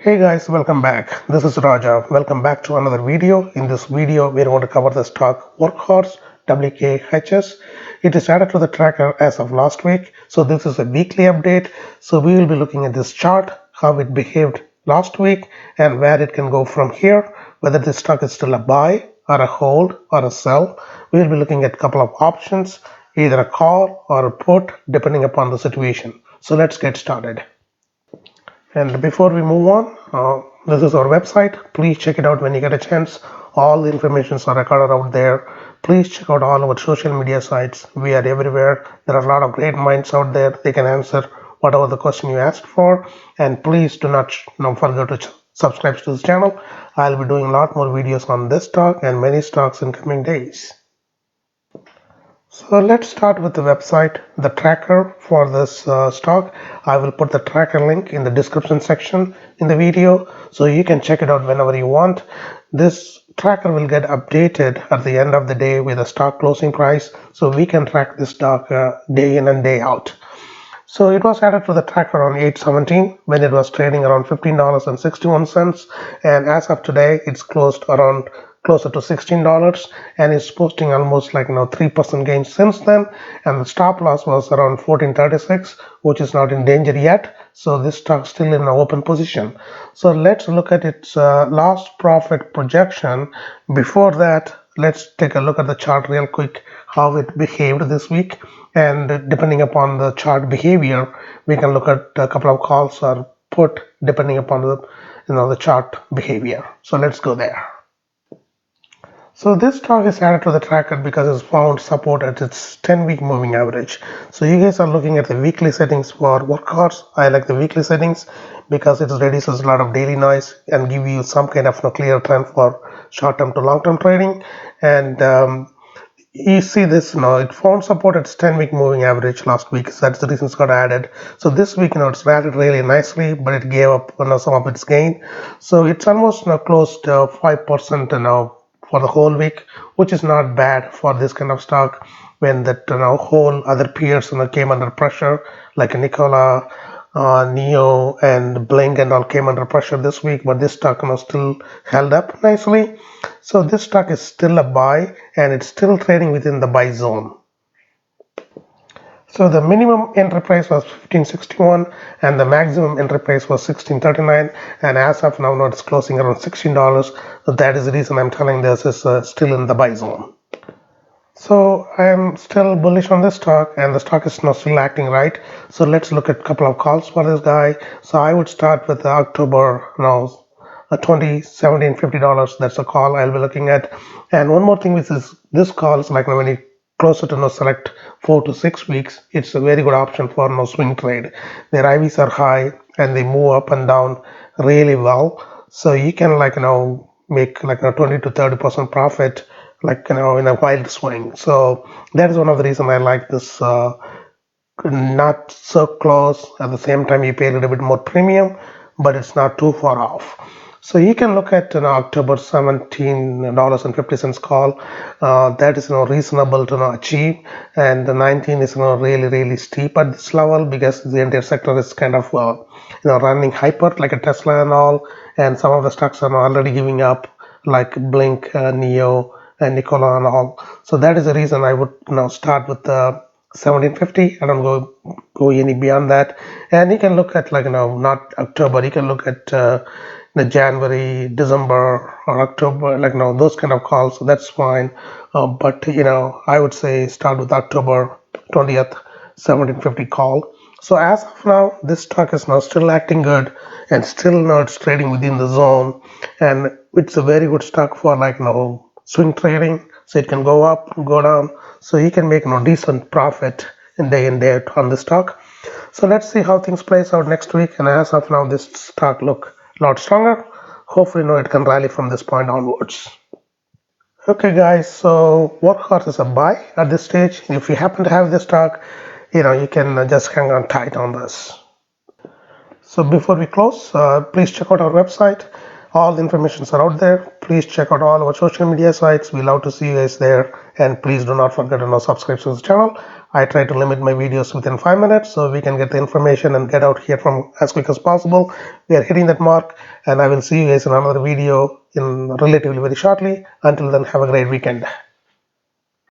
Hey guys, welcome back. This is Raja. Welcome back to another video. In this video, we're going to cover the stock Workhorse WKHS. It is added to the tracker as of last week. So this is a weekly update. So we will be looking at this chart, how it behaved last week and where it can go from here, whether this stock is still a buy or a hold or a sell. We will be looking at a couple of options, either a call or a put, depending upon the situation. So let's get started. And before we move on, this is our website. Please check it out when you get a chance. All the information are recorded out there. Please check out all our social media sites. We are everywhere. There are a lot of great minds out there. They can answer whatever the question you asked for. And please do not forget to subscribe to this channel. I'll be doing a lot more videos on this stock and many stocks in coming days. So let's start with the website, the tracker for this stock. I will put the tracker link in the description section in the video so you can check it out whenever you want. This tracker will get updated at the end of the day with a stock closing price so we can track this stock day in and day out. So it was added to the tracker on 8/17 when it was trading around $15.61, and as of today it's closed around closer to $16 and it's posting almost 3% gain since then, and the stop loss was around 1436, which is not in danger yet. So this stock still in an open position. So let's look at its last profit projection. Before that, let's take a look at the chart real quick, how it behaved this week, and depending upon the chart behavior we can look at a couple of calls or put depending upon the chart behavior. So let's go there. So this stock is added to the tracker because it's found support at its 10-week moving average. So you guys are looking at the weekly settings for Workhorse. I like the weekly settings because it reduces a lot of daily noise and give you some kind of clear trend for short-term to long-term trading. And you see this now, it found support at its 10-week moving average last week. So that's the reason it's got added. So this week, it's rallied really nicely, but it gave up some of its gain. So it's almost close to 5% now for the whole week, which is not bad for this kind of stock when that whole other peers came under pressure, like Nikola, Neo and Blink and all came under pressure this week, but this stock still held up nicely. So this stock is still a buy and it's still trading within the buy zone. So the minimum entry price was 1561 and the maximum entry price was 1639, and as of now it's closing around $16. So that is the reason I'm telling this is still in the buy zone. So I'm still bullish on this stock and the stock is now still acting right. So let's look at a couple of calls for this guy. So I would start with October now. $20, $50, that's a call I'll be looking at. And one more thing with this call is when you closer to select 4 to 6 weeks, it's a very good option for swing trade. Their IVs are high and they move up and down really well, so you can make 20 to 30% profit in a wild swing. So that is one of the reasons I like this. Not so close, at the same time you pay a little bit more premium, but it's not too far off. So you can look at October $17.50 call. That is reasonable to achieve, and the 19 is really steep at this level because the entire sector is kind of running hyper like a Tesla and all, and some of the stocks are already giving up like Blink, Neo and Nikola and all. So that is the reason I would start with the 1750. I don't go any beyond that. And you can look at not October, you can look at the January, December or October, those kind of calls. So that's fine. But I would say start with October 20th 1750 call. So as of now, this stock is now still acting good and still not trading within the zone, and it's a very good stock for swing trading. So it can go up, go down, so you can make decent profit in day out on the stock. So let's see how things plays out next week, and as of now this stock look a lot stronger. Hopefully it can rally from this point onwards. Okay guys, so Workhorse is a buy at this stage. If you happen to have this stock, you can just hang on tight on this. So before we close, please check out our website. All the informations are out there. Please check out all our social media sites. We love to see you guys there. And please do not forget to subscribe to this channel. I try to limit my videos within 5 minutes so we can get the information and get out here from as quick as possible. We are hitting that mark, and I will see you guys in another video in relatively very shortly. Until then, have a great weekend.